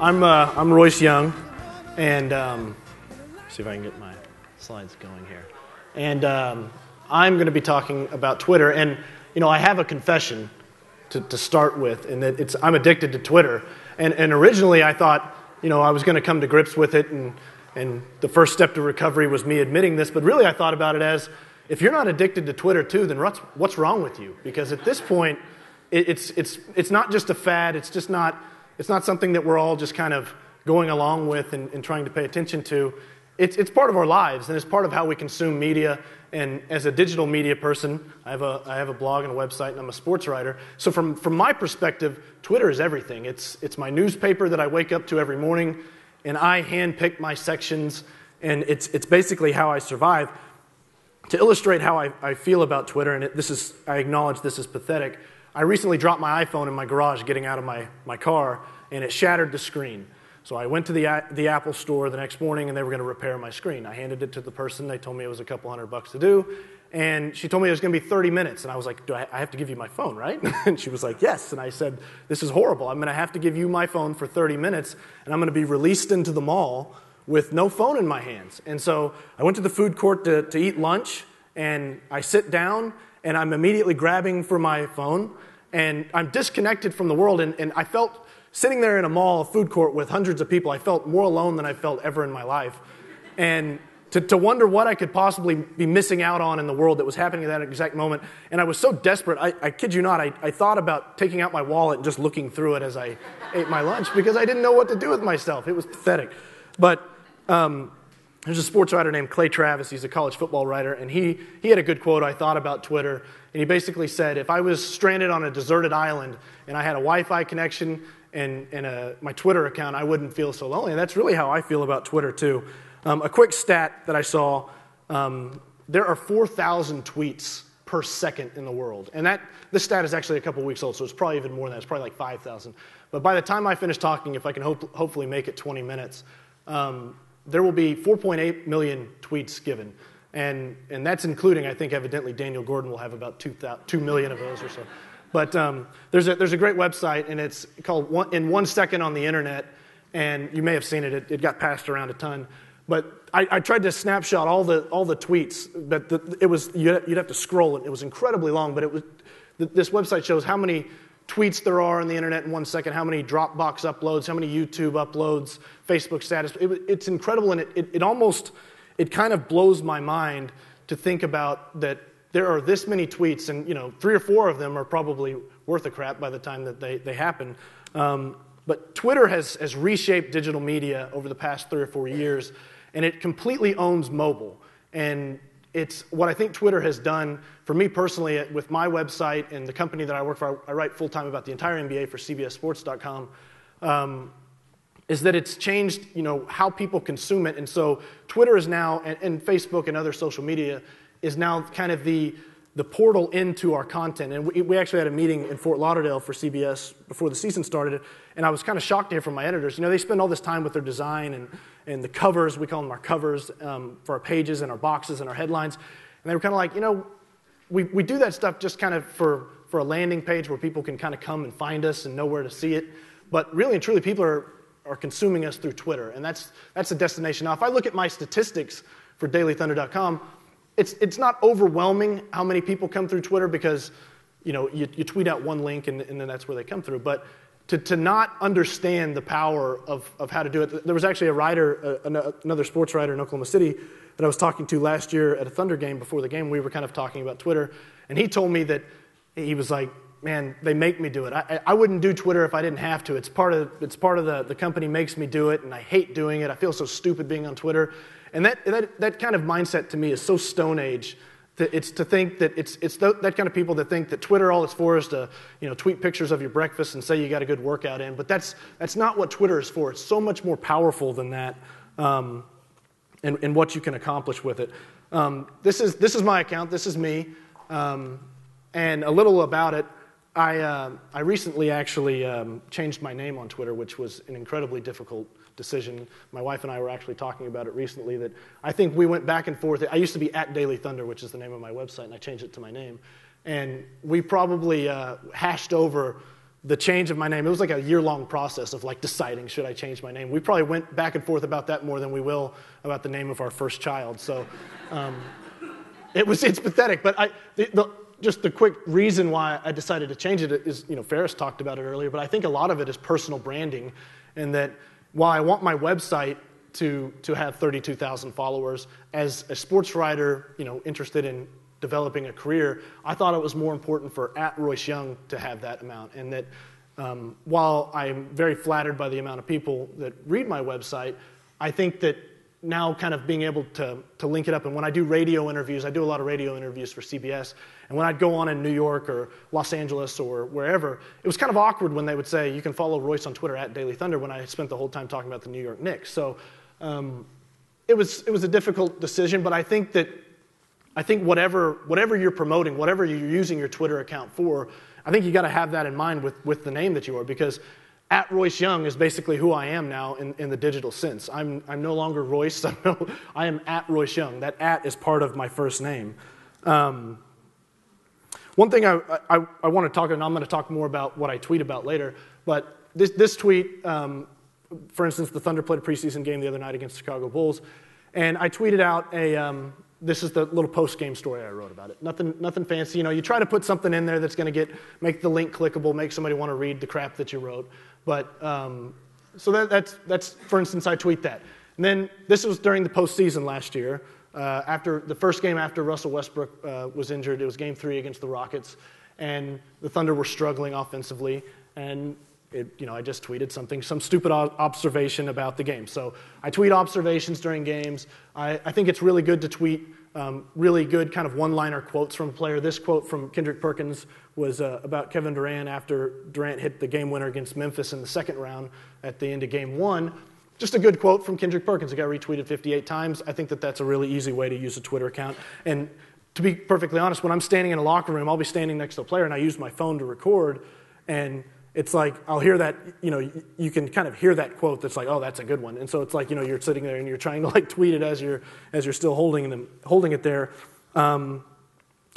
I'm Royce Young, and see if I can get my slides going here. And I'm going to be talking about Twitter. And I have a confession to start with, and that I'm addicted to Twitter. And originally I thought I was going to come to grips with it, and the first step to recovery was me admitting this. But really I thought about it as, if you're not addicted to Twitter too, then what's wrong with you? Because at this point, it's not just a fad. It's not something that we're all just kind of going along with and trying to pay attention to. It's part of our lives, and it's part of how we consume media. And as a digital media person, I have a blog and a website, and I'm a sports writer. So from my perspective, Twitter is everything. It's my newspaper that I wake up to every morning, and I handpick my sections, and it's basically how I survive. To illustrate how I feel about Twitter, and I acknowledge this is pathetic, I recently dropped my iPhone in my garage getting out of my car, and it shattered the screen. So I went to the Apple store the next morning, and they were going to repair my screen. I handed it to the person. They told me it was a couple $100 to do, and she told me it was going to be 30 minutes. And I was like, I have to give you my phone, right? And she was like, yes. And I said, this is horrible. I'm going to have to give you my phone for 30 minutes, and I'm going to be released into the mall with no phone in my hands. And so I went to the food court to eat lunch, and I sit down, and I'm immediately grabbing for my phone, and I'm disconnected from the world, and I felt, sitting there in a mall, a food court with hundreds of people, I felt more alone than I felt ever in my life. And to wonder what I could possibly be missing out on in the world that was happening at that exact moment. And I was so desperate, I kid you not, I thought about taking out my wallet and just looking through it as I ate my lunch, because I didn't know what to do with myself. It was pathetic. But there's a sports writer named Clay Travis. He's a college football writer, and he had a good quote I thought about Twitter. And he basically said, if I was stranded on a deserted island and I had a Wi-Fi connection and my Twitter account, I wouldn't feel so lonely. And that's really how I feel about Twitter too. A quick stat that I saw, there are 4,000 tweets per second in the world. And this stat is actually a couple weeks old, so it's probably even more than that. It's probably like 5,000. But by the time I finish talking, if I can hopefully make it 20 minutes, there will be 4.8 million tweets given. And that's including, I think, evidently, Daniel Gordon will have about 2 million of those or so. But there's a great website, and it's called In 1 Second on the Internet, and you may have seen it. It got passed around a ton. But I tried to snapshot all the tweets, but you'd have to scroll it. It was incredibly long, but this website shows how many tweets there are on the internet in 1 second, how many Dropbox uploads, how many YouTube uploads, Facebook status. It's incredible, and it kind of blows my mind to think about that there are this many tweets, and 3 or 4 of them are probably worth a crap by the time that they happen. But Twitter has reshaped digital media over the past 3 or 4 years, and it completely owns mobile. And it's what I think Twitter has done for me personally with my website and the company that I work for. I write full-time about the entire NBA for CBSSports.com. Is that it's changed, how people consume it. And so Twitter is now, and Facebook and other social media, is now kind of the portal into our content. And we actually had a meeting in Fort Lauderdale for CBS before the season started, and I was kind of shocked to hear from my editors. They spend all this time with their design and the covers, we call them our covers, for our pages and our boxes and our headlines. And they were kind of like, we do that stuff just kind of for a landing page where people can kind of come and find us and know where to see it. But really and truly, people are consuming us through Twitter, and that's the destination. Now, if I look at my statistics for dailythunder.com, it's not overwhelming how many people come through Twitter, because you tweet out one link and then that's where they come through. But to not understand the power of how to do it, there was actually a writer, another sports writer in Oklahoma City that I was talking to last year at a Thunder game. Before the game, we were kind of talking about Twitter, and he told me that he was like, man, they make me do it. I wouldn't do Twitter if I didn't have to. It's part of the company makes me do it, and I hate doing it. I feel so stupid being on Twitter. And that kind of mindset to me is so Stone Age. It's to think that it's that kind of people that think that Twitter, all it's for is to tweet pictures of your breakfast and say you got a good workout in. But that's not what Twitter is for. It's so much more powerful than that, and what you can accomplish with it. This is my account. This is me, and a little about it. I recently actually changed my name on Twitter, which was an incredibly difficult decision. My wife and I were actually talking about it recently, that I think we went back and forth. I used to be at Daily Thunder, which is the name of my website, and I changed it to my name. And we probably hashed over the change of my name, it was like a year-long process of like deciding, should I change my name? We probably went back and forth about that more than we will about the name of our first child. So it's pathetic. But just the quick reason why I decided to change it is, Ferris talked about it earlier, but I think a lot of it is personal branding, and that while I want my website to have 32,000 followers, as a sports writer, interested in developing a career, I thought it was more important for @RoyceYoung to have that amount. And that while I'm very flattered by the amount of people that read my website, I think that now kind of being able to link it up, and when I do radio interviews, I do a lot of radio interviews for CBS, and when I'd go on in New York or Los Angeles or wherever, it was kind of awkward when they would say, you can follow Royce on Twitter @Daily Thunder, when I spent the whole time talking about the New York Knicks. So it was a difficult decision, but I think whatever you're promoting, whatever you're using your Twitter account for, I think you got to have that in mind with the name that you are, because @RoyceYoung is basically who I am now in the digital sense. I'm no longer Royce. I am @RoyceYoung. That @ is part of my first name. One thing I want to talk, and I'm going to talk more about what I tweet about later, but this tweet, for instance, the Thunder played a preseason game the other night against the Chicago Bulls, and I tweeted out this is the little post-game story I wrote about it. Nothing fancy. You try to put something in there that's going to make the link clickable, make somebody want to read the crap that you wrote. But so that's for instance, I tweet that. And then this was during the postseason last year, after the first game after Russell Westbrook was injured. It was Game 3 against the Rockets, and the Thunder were struggling offensively. And I just tweeted some stupid observation about the game. So I tweet observations during games. I think it's really good to tweet really good kind of one-liner quotes from a player. This quote from Kendrick Perkins was about Kevin Durant after Durant hit the game winner against Memphis in the second round at the end of Game 1. Just a good quote from Kendrick Perkins. It got retweeted 58 times. I think that's a really easy way to use a Twitter account. And to be perfectly honest, when I'm standing in a locker room, I'll be standing next to a player and I use my phone to record, and it's like I'll hear that, you can kind of hear that quote that's like, oh, that's a good one. And so it's like, you're sitting there and you're trying to like tweet it as you're still holding it there.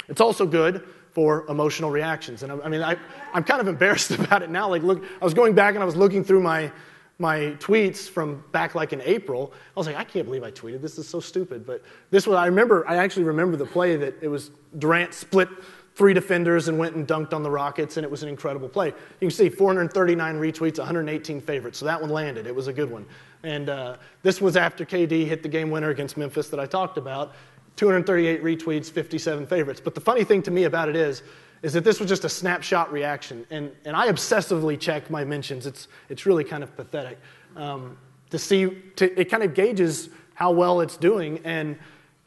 It's also good for emotional reactions. And I'm kind of embarrassed about it now. Like, look, I was going back and I was looking through my tweets from back like in April. I was like, I can't believe I tweeted. This is so stupid. But this one, I actually remember the play that it was Durant split 3 defenders and went and dunked on the Rockets, and it was an incredible play. You can see 439 retweets, 118 favorites. So that one landed. It was a good one. And this was after KD hit the game winner against Memphis that I talked about. 238 retweets, 57 favorites. But the funny thing to me about it is that this was just a snapshot reaction. And I obsessively check my mentions. It's really kind of pathetic it kind of gauges how well it's doing. And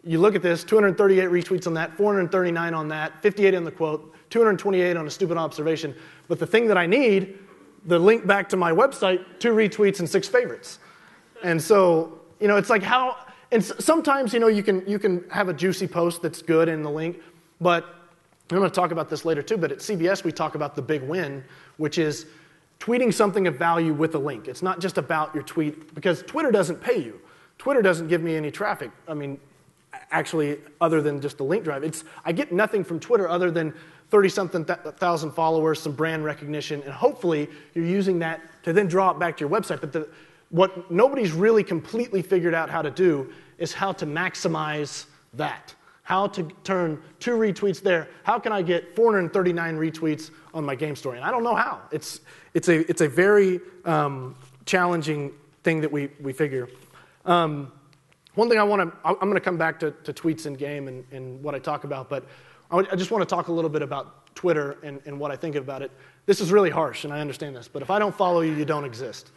you look at this, 238 retweets on that, 439 on that, 58 on the quote, 228 on a stupid observation. But the thing that I need, the link back to my website, 2 retweets and 6 favorites. And so, it's like how, and sometimes, you can have a juicy post that's good in the link, but I'm going to talk about this later too, but at CBS we talk about the big win, which is tweeting something of value with a link. It's not just about your tweet, because Twitter doesn't pay you. Twitter doesn't give me any traffic. Actually, other than just the link drive. I get nothing from Twitter other than 30-something thousand followers, some brand recognition, and hopefully you're using that to then draw it back to your website. But what nobody's really completely figured out how to do is how to maximize that. How to turn 2 retweets there. How can I get 439 retweets on my game story? And I don't know how. It's a very challenging thing that we figure. One thing I'm going to come back to tweets in game and what I talk about, but I just want to talk a little bit about Twitter and what I think about it. This is really harsh, and I understand this, but if I don't follow you, you don't exist.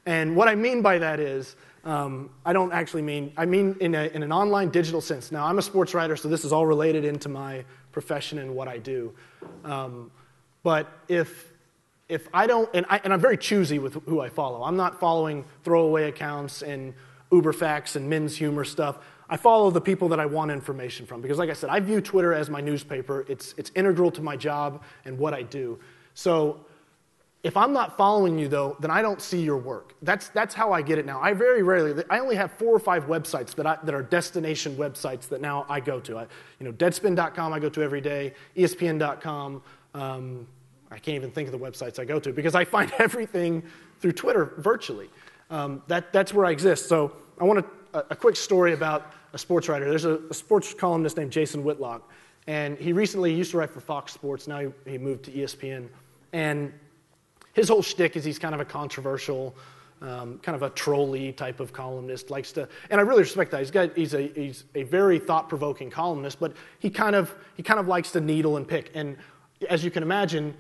And what I mean by that is, I mean in an online digital sense. Now, I'm a sports writer, so this is all related into my profession and what I do. But if I don't, and I'm very choosy with who I follow. I'm not following throwaway accounts and Uber facts and men's humor stuff. I follow the people that I want information from, because like I said, I view Twitter as my newspaper. It's integral to my job and what I do. So if I'm not following you, though, then I don't see your work. That's how I get it now. I very rarely, I only have 4 or 5 websites that are destination websites that now I go to. Deadspin.com I go to every day, ESPN.com. I can't even think of the websites I go to because I find everything through Twitter virtually. That's where I exist. So I want a quick story about a sports writer. There's a sports columnist named Jason Whitlock, and he recently used to write for Fox Sports. Now he moved to ESPN. And his whole shtick is he's kind of a controversial, kind of a trolley type of columnist. Likes to, and I really respect that. He's a very thought-provoking columnist, but he kind of likes to needle and pick. And as you can imagine,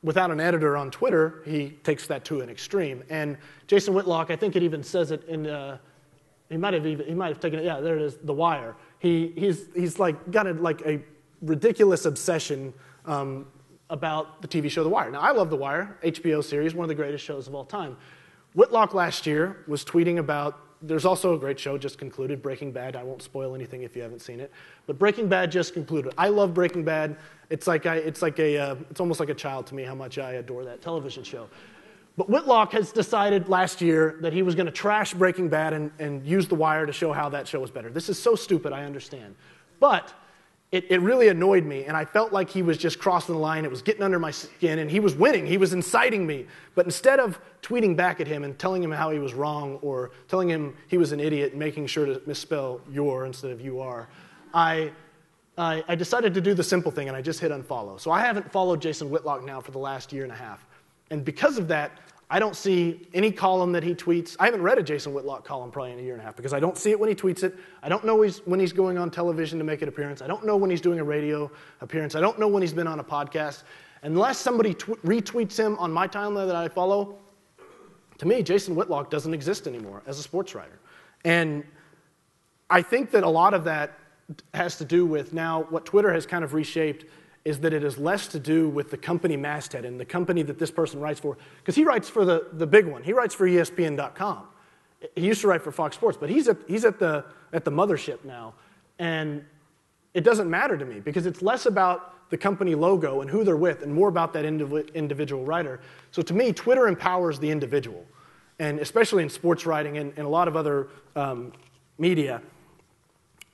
without an editor on Twitter, he takes that to an extreme. And Jason Whitlock, I think it even says it in. He might have taken it. Yeah, there it is. The Wire. He's like got a ridiculous obsession about the TV show The Wire. Now, I love The Wire, HBO series, one of the greatest shows of all time. Whitlock last year was tweeting about, there's also a great show just concluded, Breaking Bad. I won't spoil anything if you haven't seen it. But Breaking Bad just concluded. I love Breaking Bad. It's almost like a child to me how much I adore that television show. But Whitlock has decided last year that he was going to trash Breaking Bad and use The Wire to show how that show was better. This is so stupid, I understand. But it really annoyed me, and I felt like he was just crossing the line. It was getting under my skin, and he was winning. He was inciting me. But instead of tweeting back at him and telling him how he was wrong or telling him he was an idiot and making sure to misspell your instead of you are, I decided to do the simple thing, and I just hit unfollow. So I haven't followed Jason Whitlock now for the last year and a half. And because of that, I don't see any column that he tweets. I haven't read a Jason Whitlock column probably in a year and a half because I don't see it when he tweets it. I don't know when he's going on television to make an appearance. I don't know when he's doing a radio appearance. I don't know when he's been on a podcast. Unless somebody retweets him on my timeline that I follow, to me, Jason Whitlock doesn't exist anymore as a sports writer. And I think that a lot of that has to do with now what Twitter has kind of reshaped is that it has less to do with the company masthead and the company that this person writes for. Because he writes for the big one. He writes for ESPN.com. He used to write for Fox Sports, but he's at the mothership now. And it doesn't matter to me because it's less about the company logo and who they're with and more about that individual writer. So to me, Twitter empowers the individual. And especially in sports writing and a lot of other media,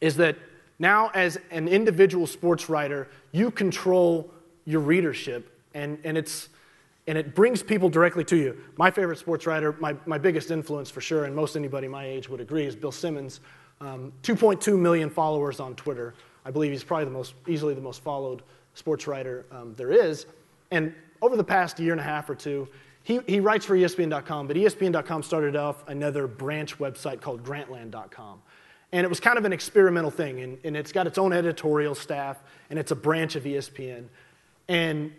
is that now, as an individual sports writer, you control your readership, and it brings people directly to you. My favorite sports writer, my biggest influence for sure, and most anybody my age would agree, is Bill Simmons. 2.2 million followers on Twitter. I believe he's probably easily the most followed sports writer there is. And over the past year and a half or two, he writes for ESPN.com, but ESPN.com started off another branch website called Grantland.com. And it was kind of an experimental thing, and it's got its own editorial staff, and it's a branch of ESPN. And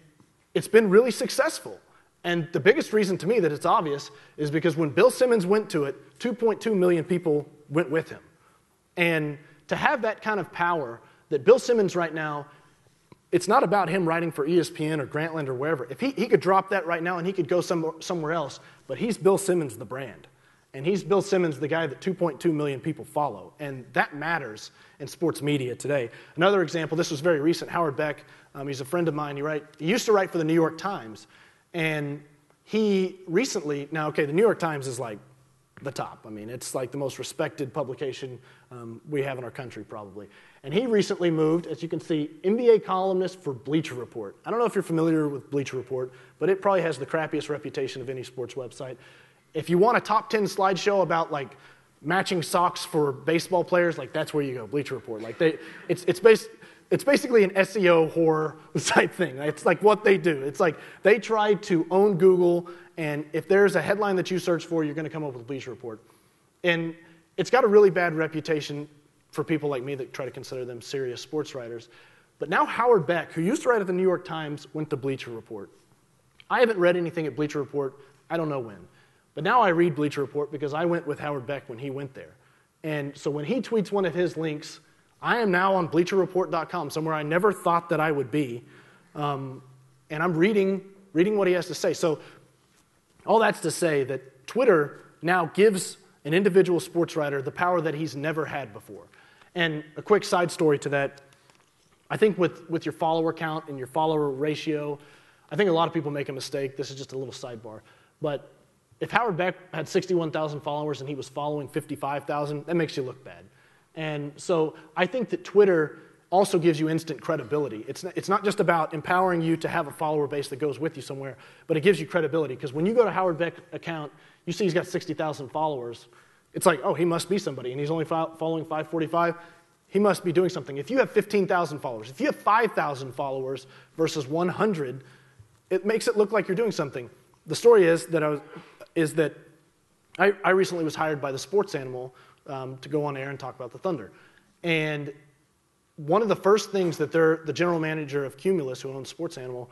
it's been really successful. And the biggest reason to me that it's obvious is because when Bill Simmons went to it, 2.2 million people went with him. And to have that kind of power that Bill Simmons right now, it's not about him writing for ESPN or Grantland or wherever. If he could drop that right now and he could go somewhere else, but he's Bill Simmons, the brand. And he's Bill Simmons, the guy that 2.2 million people follow. And that matters in sports media today. Another example, this was very recent, Howard Beck, he's a friend of mine. He used to write for the New York Times. And he recently, now, okay, the New York Times is like the top. I mean, it's like the most respected publication we have in our country probably. And he recently moved, as you can see, NBA columnist for Bleacher Report. I don't know if you're familiar with Bleacher Report, but it probably has the crappiest reputation of any sports website. If you want a top 10 slideshow about like matching socks for baseball players, like that's where you go, Bleacher Report. Like it's basically an SEO horror type thing. It's like what they do. It's like they try to own Google, and if there's a headline that you search for, you're going to come up with Bleacher Report. And it's got a really bad reputation for people like me that try to consider them serious sports writers. But now Howard Beck, who used to write at the New York Times, went to Bleacher Report. I haven't read anything at Bleacher Report. I don't know when. But now I read Bleacher Report because I went with Howard Beck when he went there. And so when he tweets one of his links, I am now on BleacherReport.com, somewhere I never thought that I would be. And I'm reading what he has to say. So all that's to say that Twitter now gives an individual sports writer the power that he's never had before. And a quick side story to that, I think with your follower count and your follower ratio, I think a lot of people make a mistake. This is just a little sidebar. But if Howard Beck had 61,000 followers and he was following 55,000, that makes you look bad. And so I think that Twitter also gives you instant credibility. It's not just about empowering you to have a follower base that goes with you somewhere, but it gives you credibility. Because when you go to Howard Beck's account, you see he's got 60,000 followers. It's like, oh, he must be somebody, and he's only following 545. He must be doing something. If you have 15,000 followers, if you have 5,000 followers versus 100, it makes it look like you're doing something. The story is that I recently was hired by the Sports Animal to go on air and talk about the Thunder. And one of the first things that the general manager of Cumulus, who owns Sports Animal,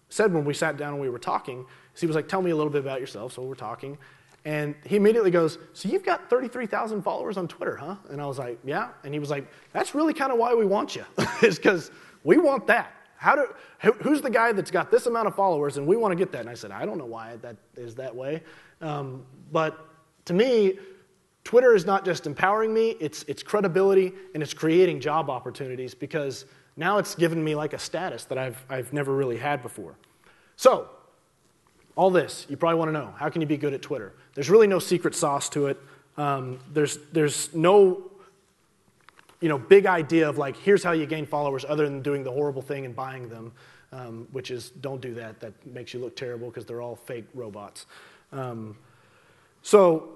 said when we sat down and we were talking, is he was like, tell me a little bit about yourself. So we're talking. And he immediately goes, so you've got 33,000 followers on Twitter, huh? And I was like, yeah. And he was like, that's really kind of why we want you, is because we want that. Who's the guy that's got this amount of followers and we want to get that? And I said, I don't know why that is that way. But to me, Twitter is not just empowering me, it's credibility and it's creating job opportunities, because now it's given me like a status that I've never really had before. So, all this, you probably want to know, how can you be good at Twitter? There's really no secret sauce to it. There's no big idea of like, here's how you gain followers other than doing the horrible thing and buying them, which is, don't do that. That makes you look terrible because they're all fake robots. So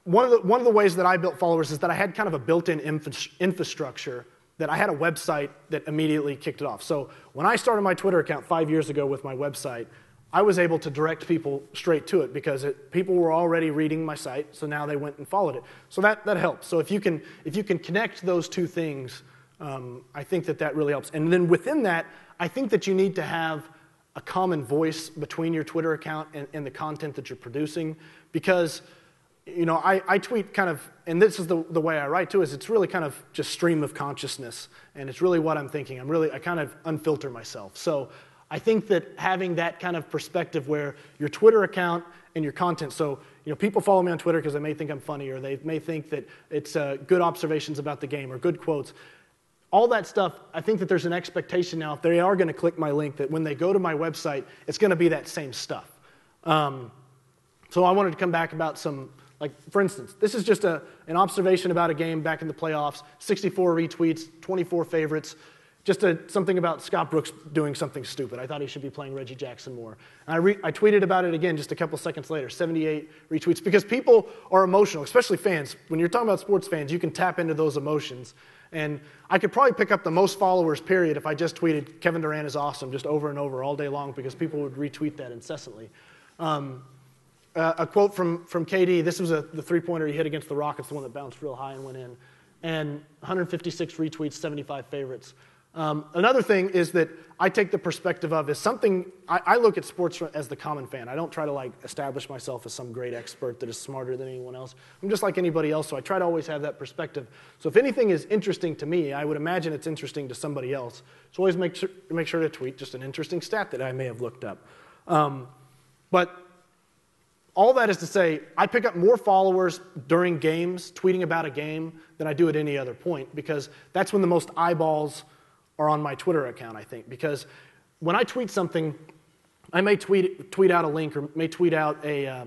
one of the ways that I built followers is that I had kind of a built-in infrastructure, that I had a website that immediately kicked it off. So when I started my Twitter account 5 years ago with my website, I was able to direct people straight to it because people were already reading my site, so now they went and followed it. So that helps. So if you can connect those two things, I think that really helps. And then within that, I think that you need to have a common voice between your Twitter account and the content that you're producing, because I tweet kind of, and this is the way I write too, is it's really kind of just stream of consciousness, and it's really what I'm thinking. I kind of unfilter myself. So I think that having that kind of perspective where your Twitter account and your content, so people follow me on Twitter because they may think I'm funny, or they may think that it's good observations about the game or good quotes. All that stuff, I think that there's an expectation now, if they are going to click my link, that when they go to my website, it's going to be that same stuff. So I wanted to come back about some, like, for instance, this is just an observation about a game back in the playoffs, 64 retweets, 24 favorites, just something about Scott Brooks doing something stupid. I thought he should be playing Reggie Jackson more. And I tweeted about it again just a couple seconds later, 78 retweets, because people are emotional, especially fans. When you're talking about sports fans, you can tap into those emotions. And I could probably pick up the most followers, period, if I just tweeted Kevin Durant is awesome just over and over all day long, because people would retweet that incessantly. A quote from KD, this was the three-pointer he hit against the Rockets, the one that bounced real high and went in. And 156 retweets, 75 favorites. Another thing is that I take the perspective of is something, I look at sports as the common fan. I don't try to establish myself as some great expert that is smarter than anyone else. I'm just like anybody else, so I try to always have that perspective. So if anything is interesting to me, I would imagine it's interesting to somebody else. So always make sure to tweet just an interesting stat that I may have looked up. But all that is to say, I pick up more followers during games, tweeting about a game, than I do at any other point, because that's when the most eyeballs are on my Twitter account, I think. Because when I tweet something, I may tweet out a link or may tweet out a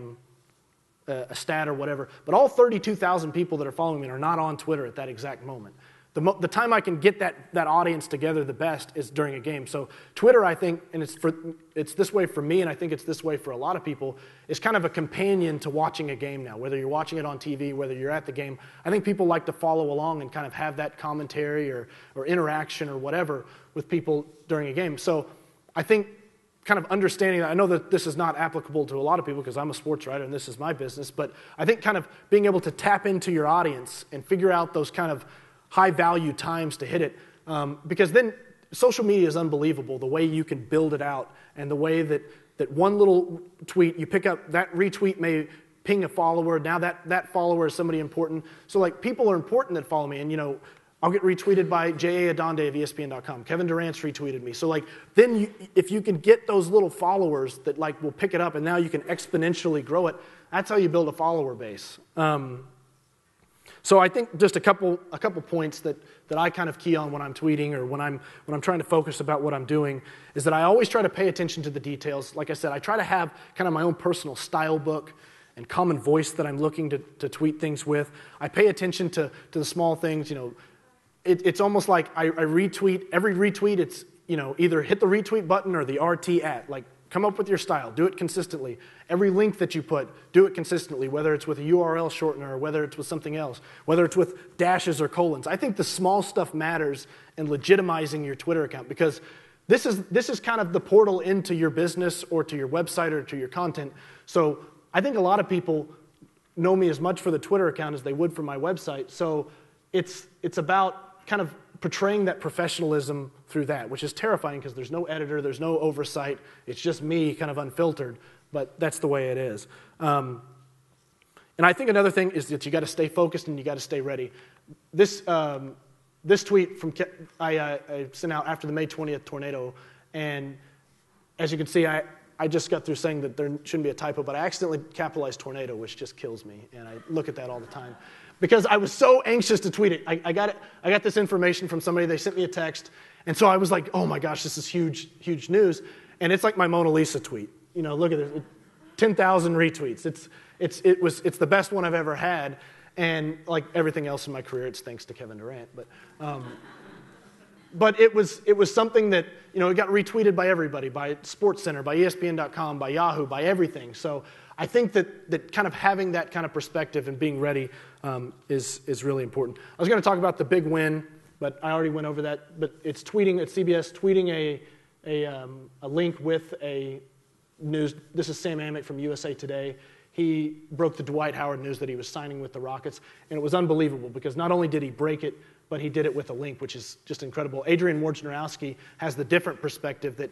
stat or whatever, but all 32,000 people that are following me are not on Twitter at that exact moment. The time I can get that audience together the best is during a game. So Twitter, I think, and it's this way for me, and I think it's this way for a lot of people, is kind of a companion to watching a game now. Whether you're watching it on TV, whether you're at the game, I think people like to follow along and kind of have that commentary or interaction or whatever with people during a game. So I think kind of understanding that, I know that this is not applicable to a lot of people because I'm a sports writer and this is my business, but I think kind of being able to tap into your audience and figure out those kind of high-value times to hit it, because then social media is unbelievable, the way you can build it out and the way that one little tweet, you pick up, that retweet may ping a follower, now that follower is somebody important. So people are important that follow me, and I'll get retweeted by J.A. Adonde of ESPN.com. Kevin Durant's retweeted me. So then if you can get those little followers that will pick it up, and now you can exponentially grow it, that's how you build a follower base. So I think just a couple points that I kind of key on when I'm tweeting or when I'm trying to focus about what I'm doing is that I always try to pay attention to the details. Like I said, I try to have kind of my own personal style book and common voice that I'm looking to tweet things with. I pay attention to the small things, it's almost like I retweet, every retweet, it's, either hit the retweet button or the RT at. Like, come up with your style. Do it consistently. Every link that you put, do it consistently, whether it's with a URL shortener or whether it's with something else, whether it's with dashes or colons. I think the small stuff matters in legitimizing your Twitter account, because this is kind of the portal into your business or to your website or to your content. So I think a lot of people know me as much for the Twitter account as they would for my website. So it's about kind of portraying that professionalism through that, which is terrifying because there's no editor, there's no oversight. It's just me kind of unfiltered, but that's the way it is. And I think another thing is that you got to stay focused and you got to stay ready. This tweet I sent out after the May 20th tornado, and as you can see, I just got through saying that there shouldn't be a typo, but I accidentally capitalized tornado, which just kills me, and I look at that all the time. Because I was so anxious to tweet it. I got this information from somebody, they sent me a text, and so I was like, oh my gosh, this is huge, huge news. And it's like my Mona Lisa tweet. Look at it, 10,000 retweets. It's the best one I've ever had, and like everything else in my career, it's thanks to Kevin Durant. But it was something that, it got retweeted by everybody, by SportsCenter, by ESPN.com, by Yahoo, by everything. So I think that kind of having that kind of perspective and being ready is really important. I was going to talk about the big win, but I already went over that. But it's tweeting at CBS, tweeting a link with a news. This is Sam Amick from USA Today. He broke the Dwight Howard news that he was signing with the Rockets, and it was unbelievable because not only did he break it, but he did it with a link, which is just incredible. Adrian Wojnarowski has the different perspective that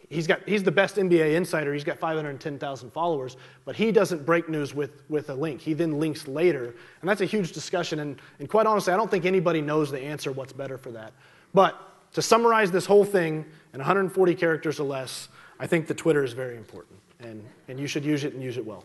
he's the best NBA insider. He's got 510,000 followers, but he doesn't break news with a link. He then links later, and that's a huge discussion. And quite honestly, I don't think anybody knows the answer what's better for that. But to summarize this whole thing in 140 characters or less, I think the Twitter is very important, and you should use it and use it well.